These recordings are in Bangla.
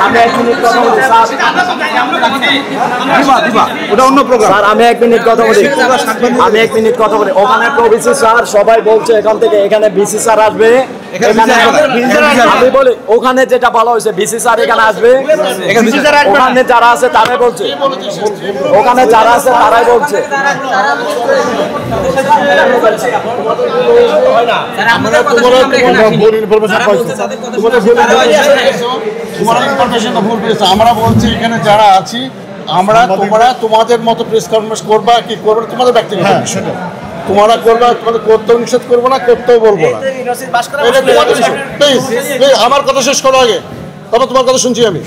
আমি 1 মিনিট কথা বলি স্যার। ওটা অন্য প্রোগ্রাম স্যার আমি 1 মিনিট কথা বলি। আমি 1 মিনিট কথা বলি। ওখানে প্রবিসি স্যার সবাই বলছে এখান থেকে এখানে বিসি স্যার আসবে। আমি বলি ওখানে যেটা ভালো হয়েছে বিসি স্যার এখানে আসবে। ওখানে যারা আছে তারাই বলছে, ওখানে যারা আছে তারাই বলছে। আমরা বলছি এখানে যারা আছি আমরা তোমাদের মতো প্রেস কনফারেন্স করবা কি করবে তোমাদের ব্যক্তিগত বিষয়। তোমরা করবা, তোমাদের করতেও নিষেধ করবো না, করতেও বলবো না। আমার কথা শেষ করো আগে, তবে তোমার কথা শুনছি আমি।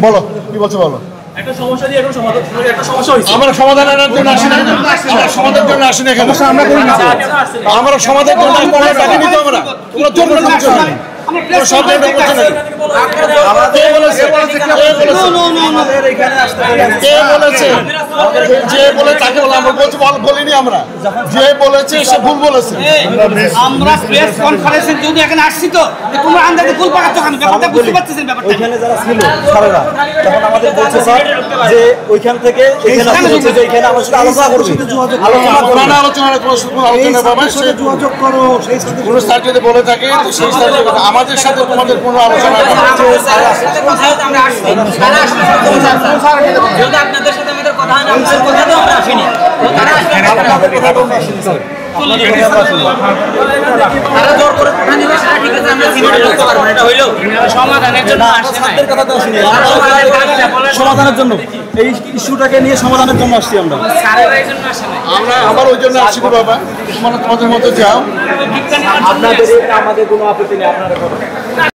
বলো কি বলছো বলো। আমরা সমাধানের জন্য আসি না, সমাধানের জন্য আসি না এখানে। আমরা সমাধানের জন্য ডাকিনি তো আমরা, তোমরা জন্য যে বলে তাকে বলিনি আমরা, যে বলেছে সে ভুল বলেছে। আমরা প্রেস কনফারেন্সের জন্য এখানে আসছি তো তোমরা আন্দাজে ভুল পাকাচ্ছ কেন? ব্যাপারটা বুঝতে পারতেছেন? ব্যাপারটা ওইখানে যারা ছিল স্যারেরা তখন আমাদের বলছে স্যার যে ওইখান থেকে এখানে বলছে যে এখানে আমার সাথে আলোচনা করবে, আলোচনা পাবে সে যোগাযোগ করো। সেই সাথে কোনো স্যার যদি বলে থাকে সেই স্যার আমাদের সাথে তোমাদের কোনো আলোচনা আপনাদের সাথে আমাদের কথা হয় না, আমাদের কথা তো আমরা আসিনি। তারা জোর করে কথা নিবে সেটা ঠিক আছে, আমরা সিনেটে করতে পারবো না। এটা হইলো সমাধানের জন্য আসছে না, কথা তো শুনি সমাধানের জন্য, এই ইস্যুটাকে নিয়ে সমাধানের জন্য আসছি আমরা। স্যারেরা এই জন্য আসে না, আমরা আবার ওই জন্য আসছি বাবা। তোমাদের মতো যাও, আপনাদের আমাদের কোনো আপত্তি নেই, আপনারা